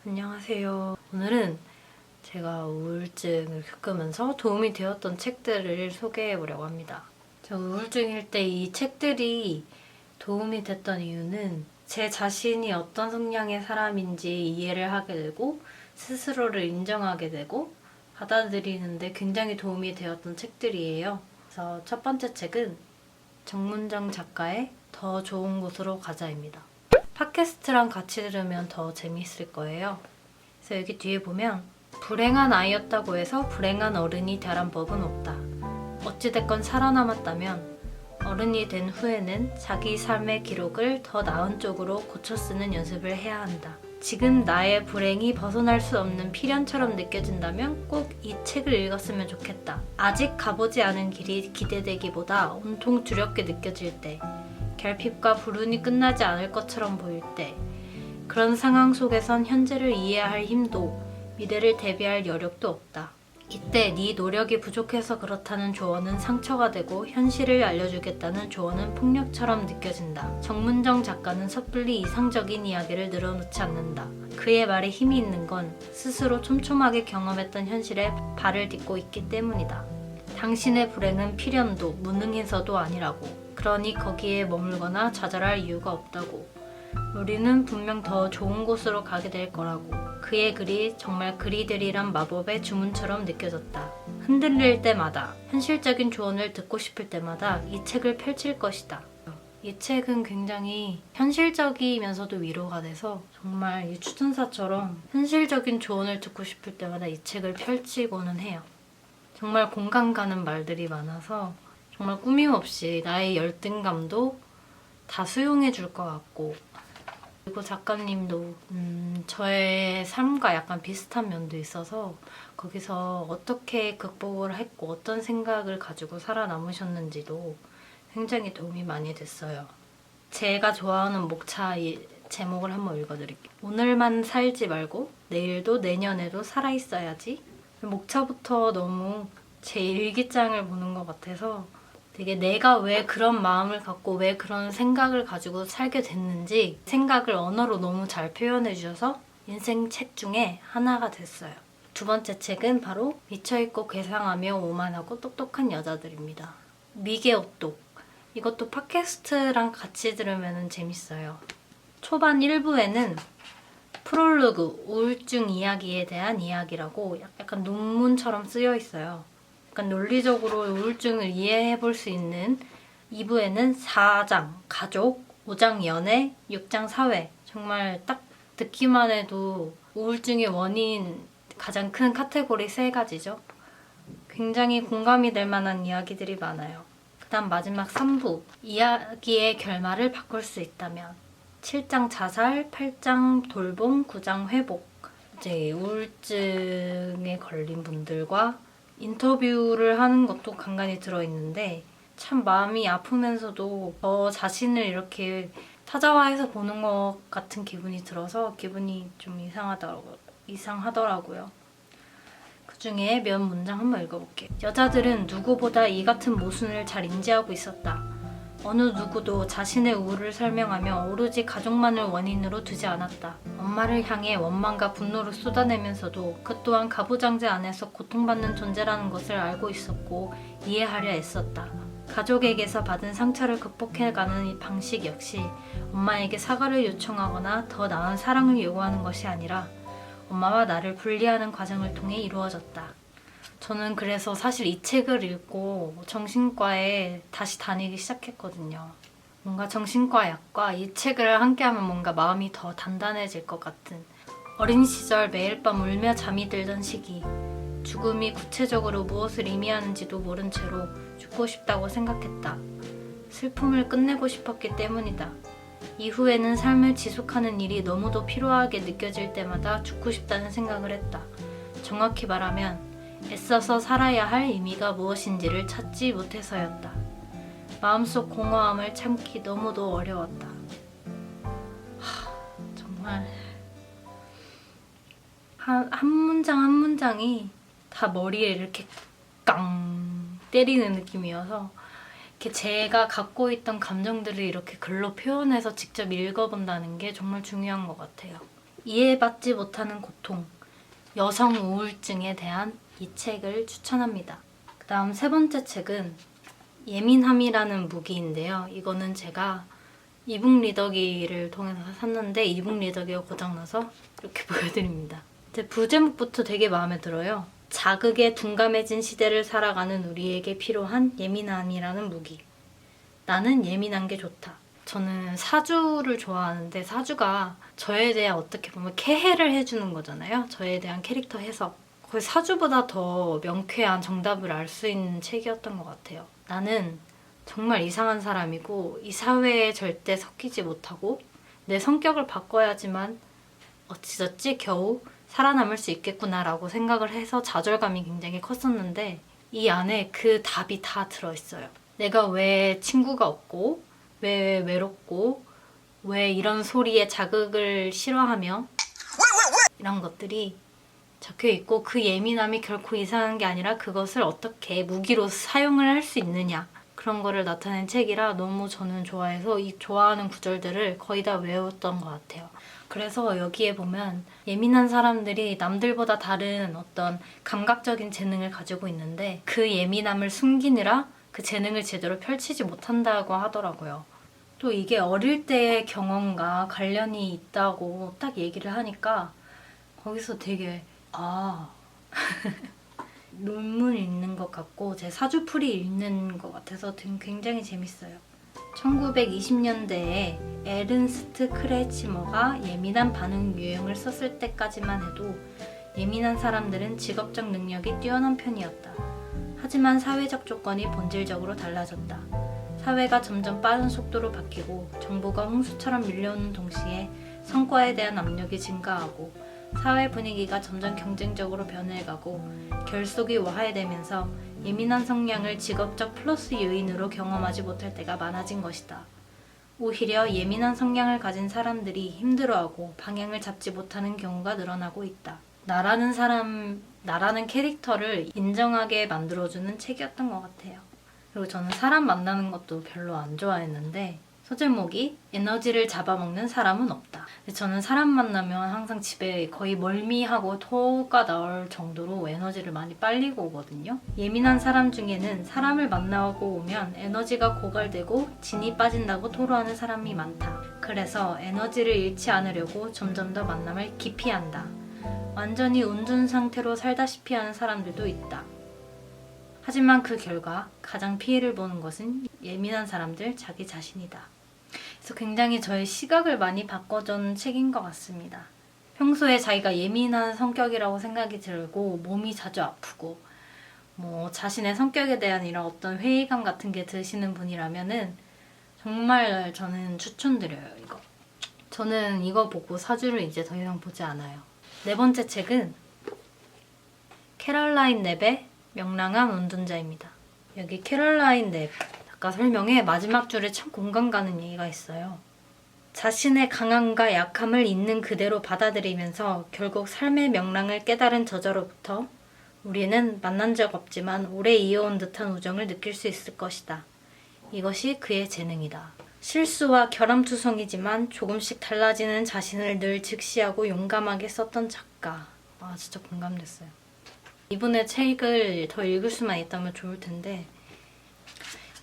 안녕하세요. 오늘은 제가 우울증을 겪으면서 도움이 되었던 책들을 소개해 보려고 합니다. 저 우울증일 때 이 책들이 도움이 됐던 이유는 제 자신이 어떤 성향의 사람인지 이해를 하게 되고 스스로를 인정하게 되고 받아들이는데 굉장히 도움이 되었던 책들이에요. 그래서 첫 번째 책은 정문정 작가의 더 좋은 곳으로 가자입니다. 팟캐스트랑 같이 들으면 더 재미있을 거예요. 그래서 여기 뒤에 보면 불행한 아이였다고 해서 불행한 어른이 되란 법은 없다. 어찌됐건 살아남았다면 어른이 된 후에는 자기 삶의 기록을 더 나은 쪽으로 고쳐 쓰는 연습을 해야 한다. 지금 나의 불행이 벗어날 수 없는 필연처럼 느껴진다면 꼭 이 책을 읽었으면 좋겠다. 아직 가보지 않은 길이 기대되기보다 온통 두렵게 느껴질 때, 결핍과 불운이 끝나지 않을 것처럼 보일 때, 그런 상황 속에선 현재를 이해할 힘도 미래를 대비할 여력도 없다. 이때 네 노력이 부족해서 그렇다는 조언은 상처가 되고 현실을 알려주겠다는 조언은 폭력처럼 느껴진다. 정문정 작가는 섣불리 이상적인 이야기를 늘어놓지 않는다. 그의 말에 힘이 있는 건 스스로 촘촘하게 경험했던 현실에 발을 딛고 있기 때문이다. 당신의 불행은 필연도 무능해서도 아니라고. 그러니 거기에 머물거나 좌절할 이유가 없다고. 우리는 분명 더 좋은 곳으로 가게 될 거라고. 그의 글이 정말 글이 되리란 마법의 주문처럼 느껴졌다. 흔들릴 때마다, 현실적인 조언을 듣고 싶을 때마다 이 책을 펼칠 것이다. 이 책은 굉장히 현실적이면서도 위로가 돼서 정말 이 추천사처럼 현실적인 조언을 듣고 싶을 때마다 이 책을 펼치고는 해요. 정말 공감 가는 말들이 많아서 정말 꾸밈없이 나의 열등감도 다 수용해 줄 것 같고, 그리고 작가님도 저의 삶과 약간 비슷한 면도 있어서 거기서 어떻게 극복을 했고 어떤 생각을 가지고 살아남으셨는지도 굉장히 도움이 많이 됐어요. 제가 좋아하는 목차 제목을 한번 읽어드릴게요. 오늘만 살지 말고 내일도 내년에도 살아있어야지. 목차부터 너무 제 일기장을 보는 것 같아서 되게 내가 왜 그런 마음을 갖고 왜 그런 생각을 가지고 살게 됐는지 생각을 언어로 너무 잘 표현해 주셔서 인생 책 중에 하나가 됐어요. 두 번째 책은 바로 미쳐있고 괴상하며 오만하고 똑똑한 여자들입니다. 미개오똑. 이것도 팟캐스트랑 같이 들으면 재밌어요. 초반 1부에는 프롤로그, 우울증 이야기에 대한 이야기라고 약간 논문처럼 쓰여 있어요. 약간 논리적으로 우울증을 이해해 볼 수 있는 2부에는 4장 가족, 5장 연애, 6장 사회. 정말 딱 듣기만 해도 우울증의 원인 가장 큰 카테고리 3가지죠. 굉장히 공감이 될 만한 이야기들이 많아요. 그 다음 마지막 3부 이야기의 결말을 바꿀 수 있다면 7장 자살, 8장 돌봄, 9장 회복. 이제 우울증에 걸린 분들과 인터뷰를 하는 것도 간간히 들어있는데 참 마음이 아프면서도 저 자신을 이렇게 타자화해서 보는 것 같은 기분이 들어서 기분이 좀 이상하더라고요. 그 중에 몇 문장 한번 읽어볼게요. 여자들은 누구보다 이 같은 모순을 잘 인지하고 있었다. 어느 누구도 자신의 우울을 설명하며 오로지 가족만을 원인으로 두지 않았다. 엄마를 향해 원망과 분노를 쏟아내면서도 그 또한 가부장제 안에서 고통받는 존재라는 것을 알고 있었고 이해하려 애썼다. 가족에게서 받은 상처를 극복해가는 이 방식 역시 엄마에게 사과를 요청하거나 더 나은 사랑을 요구하는 것이 아니라 엄마와 나를 분리하는 과정을 통해 이루어졌다. 저는 그래서 사실 이 책을 읽고 정신과에 다시 다니기 시작했거든요. 뭔가 정신과 약과 이 책을 함께하면 뭔가 마음이 더 단단해질 것 같은. 어린 시절 매일 밤 울며 잠이 들던 시기. 죽음이 구체적으로 무엇을 의미하는지도 모른 채로 죽고 싶다고 생각했다. 슬픔을 끝내고 싶었기 때문이다. 이후에는 삶을 지속하는 일이 너무도 피로하게 느껴질 때마다 죽고 싶다는 생각을 했다. 정확히 말하면 애써서 살아야 할 의미가 무엇인지를 찾지 못해서였다. 마음속 공허함을 참기 너무도 어려웠다. 정말 한 문장 한 문장이 다 머리에 이렇게 깡 때리는 느낌이어서 이렇게 제가 갖고 있던 감정들을 이렇게 글로 표현해서 직접 읽어본다는 게 정말 중요한 것 같아요. 이해받지 못하는 고통, 여성 우울증에 대한 이 책을 추천합니다. 그 다음 세 번째 책은 예민함이라는 무기인데요. 이거는 제가 이북 리더기를 통해서 샀는데 이북 리더기가 고장나서 이렇게 보여드립니다. 부제목부터 되게 마음에 들어요. 자극에 둔감해진 시대를 살아가는 우리에게 필요한 예민함이라는 무기. 나는 예민한 게 좋다. 저는 사주를 좋아하는데 사주가 저에 대한 어떻게 보면 캐해를 해주는 거잖아요. 저에 대한 캐릭터 해석. 거의 사주보다 더 명쾌한 정답을 알 수 있는 책이었던 것 같아요. 나는 정말 이상한 사람이고 이 사회에 절대 섞이지 못하고 내 성격을 바꿔야지만 어찌저찌 겨우 살아남을 수 있겠구나라고 생각을 해서 좌절감이 굉장히 컸었는데 이 안에 그 답이 다 들어있어요. 내가 왜 친구가 없고 왜 외롭고 왜 이런 소리에 자극을 싫어하며 이런 것들이 적혀있고 그 예민함이 결코 이상한 게 아니라 그것을 어떻게 무기로 사용을 할 수 있느냐 그런 거를 나타낸 책이라 너무 저는 좋아해서 이 좋아하는 구절들을 거의 다 외웠던 것 같아요. 그래서 여기에 보면 예민한 사람들이 남들보다 다른 어떤 감각적인 재능을 가지고 있는데 그 예민함을 숨기느라 그 재능을 제대로 펼치지 못한다고 하더라고요. 또 이게 어릴 때의 경험과 관련이 있다고 딱 얘기를 하니까 거기서 되게 논문 읽는 것 같고 제 사주풀이 읽는 것 같아서 굉장히 재밌어요. 1920년대에 에른스트 크레치머가 예민한 반응 유형을 썼을 때까지만 해도 예민한 사람들은 직업적 능력이 뛰어난 편이었다. 하지만 사회적 조건이 본질적으로 달라졌다. 사회가 점점 빠른 속도로 바뀌고 정보가 홍수처럼 밀려오는 동시에 성과에 대한 압력이 증가하고 사회 분위기가 점점 경쟁적으로 변해가고 결속이 와해되면서 예민한 성향을 직업적 플러스 요인으로 경험하지 못할 때가 많아진 것이다. 오히려 예민한 성향을 가진 사람들이 힘들어하고 방향을 잡지 못하는 경우가 늘어나고 있다. 나라는 캐릭터를 인정하게 만들어주는 책이었던 것 같아요. 그리고 저는 사람 만나는 것도 별로 안 좋아했는데 소제목이 에너지를 잡아먹는 사람은 없다. 저는 사람 만나면 항상 집에 거의 멀미하고 토가 나올 정도로 에너지를 많이 빨리고 오거든요. 예민한 사람 중에는 사람을 만나고 오면 에너지가 고갈되고 진이 빠진다고 토로하는 사람이 많다. 그래서 에너지를 잃지 않으려고 점점 더 만남을 기피한다. 완전히 운둔 상태로 살다시피 하는 사람들도 있다. 하지만 그 결과 가장 피해를 보는 것은 예민한 사람들 자기 자신이다. 그래서 굉장히 저의 시각을 많이 바꿔준 책인 것 같습니다. 평소에 자기가 예민한 성격이라고 생각이 들고 몸이 자주 아프고 자신의 성격에 대한 이런 어떤 회의감 같은 게 드시는 분이라면은 정말 저는 추천드려요. 이거. 저는 이거 보고 사주를 이제 더 이상 보지 않아요. 네 번째 책은 캐럴라인 랩의 명랑한 운둔자입니다. 여기 캐럴라인 랩 아까 설명에 마지막 줄에 참 공감 가는 얘기가 있어요. 자신의 강함과 약함을 있는 그대로 받아들이면서 결국 삶의 명랑을 깨달은 저자로부터 우리는 만난 적 없지만 오래 이어온 듯한 우정을 느낄 수 있을 것이다. 이것이 그의 재능이다. 실수와 결함투성이지만 조금씩 달라지는 자신을 늘 직시하고 용감하게 썼던 작가. 진짜 공감됐어요. 이분의 책을 더 읽을 수만 있다면 좋을 텐데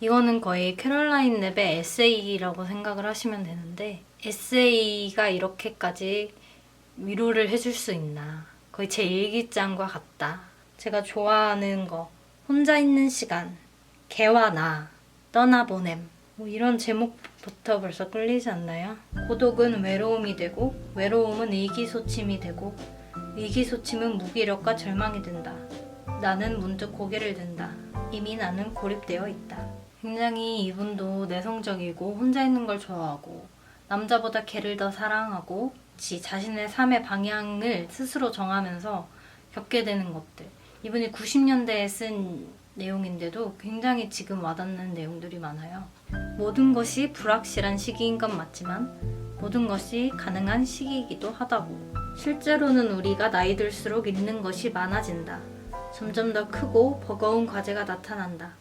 이거는 거의 캐럴라인 랩의 에세이라고 생각을 하시면 되는데 에세이가 이렇게까지 위로를 해줄 수 있나. 거의 제 일기장과 같다. 제가 좋아하는 거 혼자 있는 시간, 개와 나, 떠나보냄 이런 제목부터 벌써 끌리지 않나요? 고독은 외로움이 되고 외로움은 의기소침이 되고 의기소침은 무기력과 절망이 된다. 나는 문득 고개를 든다. 이미 나는 고립되어 있다. 굉장히 이분도 내성적이고 혼자 있는 걸 좋아하고 남자보다 걔를 더 사랑하고 자신의 삶의 방향을 스스로 정하면서 겪게 되는 것들. 이분이 90년대에 쓴 내용인데도 굉장히 지금 와닿는 내용들이 많아요. 모든 것이 불확실한 시기인 건 맞지만 모든 것이 가능한 시기이기도 하다고. 실제로는 우리가 나이 들수록 잃는 것이 많아진다. 점점 더 크고 버거운 과제가 나타난다.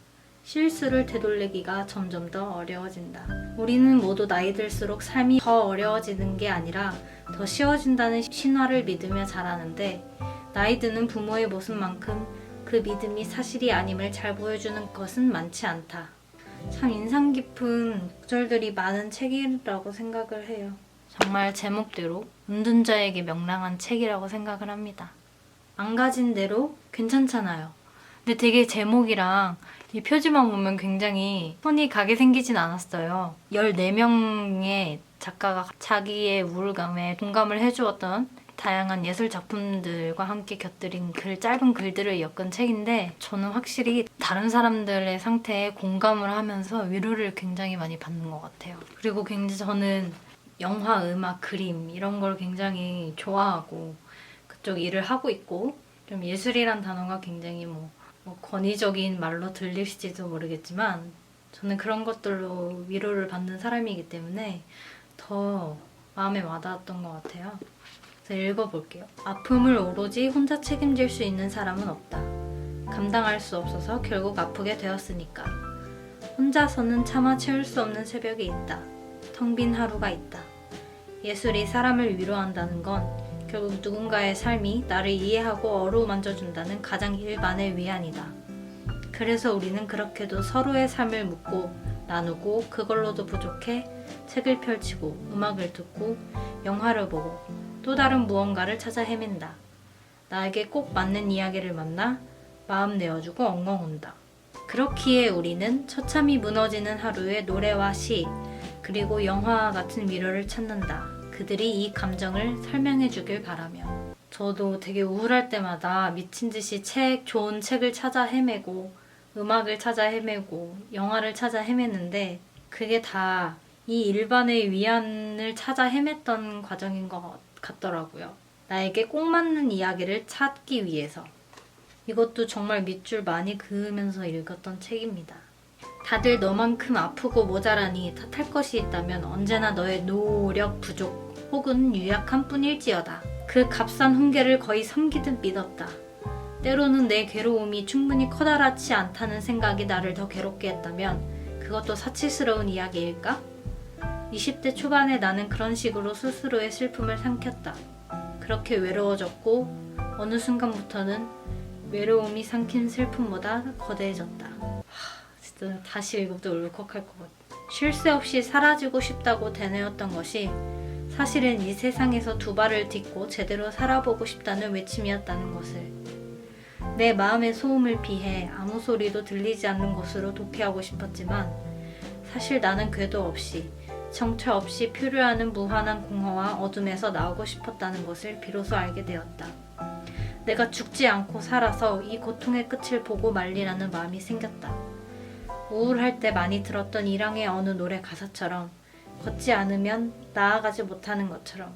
실수를 되돌리기가 점점 더 어려워진다. 우리는 모두 나이 들수록 삶이 더 어려워지는 게 아니라 더 쉬워진다는 신화를 믿으며 자라는데 나이 드는 부모의 모습만큼 그 믿음이 사실이 아님을 잘 보여주는 것은 많지 않다. 참 인상 깊은 구절들이 많은 책이라고 생각을 해요. 정말 제목대로 은둔자에게 명랑한 책이라고 생각을 합니다. 안 가진 대로 괜찮잖아요. 근데 되게 제목이랑 이 표지만 보면 굉장히 손이 가게 생기진 않았어요. 14명의 작가가 자기의 우울감에 공감을 해주었던 다양한 예술 작품들과 함께 곁들인 짧은 글들을 엮은 책인데 저는 확실히 다른 사람들의 상태에 공감을 하면서 위로를 굉장히 많이 받는 것 같아요. 그리고 굉장히 저는 영화, 음악, 그림 이런 걸 굉장히 좋아하고 그쪽 일을 하고 있고 좀 예술이란 단어가 굉장히 뭐 권위적인 말로 들릴지도 모르겠지만 저는 그런 것들로 위로를 받는 사람이기 때문에 더 마음에 와닿았던 것 같아요. 그래서 읽어볼게요. 아픔을 오로지 혼자 책임질 수 있는 사람은 없다. 감당할 수 없어서 결국 아프게 되었으니까. 혼자서는 차마 채울 수 없는 새벽이 있다. 텅 빈 하루가 있다. 예술이 사람을 위로한다는 건 결국 누군가의 삶이 나를 이해하고 어루만져준다는 가장 일반의 위안이다. 그래서 우리는 그렇게도 서로의 삶을 묻고 나누고 그걸로도 부족해 책을 펼치고 음악을 듣고 영화를 보고 또 다른 무언가를 찾아 헤맨다. 나에게 꼭 맞는 이야기를 만나 마음 내어주고 엉엉 운다. 그렇기에 우리는 처참히 무너지는 하루의 노래와 시 그리고 영화와 같은 위로를 찾는다. 그들이 이 감정을 설명해 주길 바라며. 저도 되게 우울할 때마다 미친 듯이 좋은 책을 찾아 헤매고 음악을 찾아 헤매고 영화를 찾아 헤매는데 그게 다 이 일반의 위안을 찾아 헤맸던 과정인 것 같더라고요. 나에게 꼭 맞는 이야기를 찾기 위해서. 이것도 정말 밑줄 많이 그으면서 읽었던 책입니다. 다들 너만큼 아프고 모자라니 탓할 것이 있다면 언제나 너의 노력 부족 혹은 유약한 뿐일지어다. 그 값싼 훈계를 거의 섬기듯 믿었다. 때로는 내 괴로움이 충분히 커다랗지 않다는 생각이 나를 더 괴롭게 했다면 그것도 사치스러운 이야기일까? 20대 초반에 나는 그런 식으로 스스로의 슬픔을 삼켰다. 그렇게 외로워졌고 어느 순간부터는 외로움이 삼킨 슬픔보다 거대해졌다. 진짜 다시 읽어도 울컥할 것 같아. 쉴 새 없이 사라지고 싶다고 되뇌었던 것이 사실은 이 세상에서 두 발을 딛고 제대로 살아보고 싶다는 외침이었다는 것을. 내 마음의 소음을 피해 아무 소리도 들리지 않는 곳으로 도피하고 싶었지만 사실 나는 궤도 없이 정처 없이 표류하는 무한한 공허와 어둠에서 나오고 싶었다는 것을 비로소 알게 되었다. 내가 죽지 않고 살아서 이 고통의 끝을 보고 말리라는 마음이 생겼다. 우울할 때 많이 들었던 이랑의 어느 노래 가사처럼 걷지 않으면 나아가지 못하는 것처럼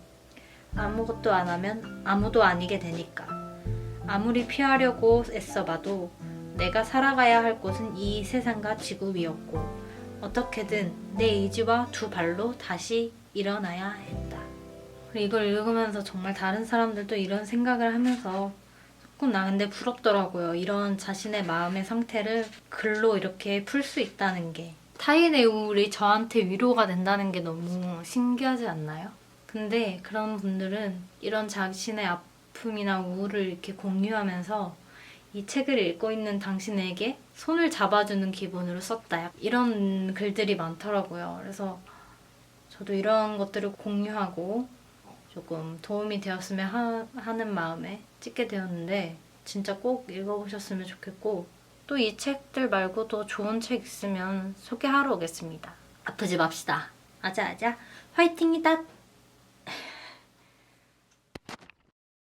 아무것도 안 하면 아무도 아니게 되니까. 아무리 피하려고 애써봐도 내가 살아가야 할 곳은 이 세상과 지구 위였고 어떻게든 내 의지와 두 발로 다시 일어나야 했다. 이걸 읽으면서 정말 다른 사람들도 이런 생각을 하면서 조금 나 근데 부럽더라고요. 이런 자신의 마음의 상태를 글로 이렇게 풀 수 있다는 게. 타인의 우울이 저한테 위로가 된다는 게 너무 신기하지 않나요? 근데 그런 분들은 이런 자신의 아픔이나 우울을 이렇게 공유하면서 이 책을 읽고 있는 당신에게 손을 잡아주는 기분으로 썼다. 이런 글들이 많더라고요. 그래서 저도 이런 것들을 공유하고 조금 도움이 되었으면 하는 마음에 찍게 되었는데 진짜 꼭 읽어보셨으면 좋겠고 또 이 책들 말고도 좋은 책 있으면 소개하러 오겠습니다. 아프지 맙시다. 아자아자 화이팅이다.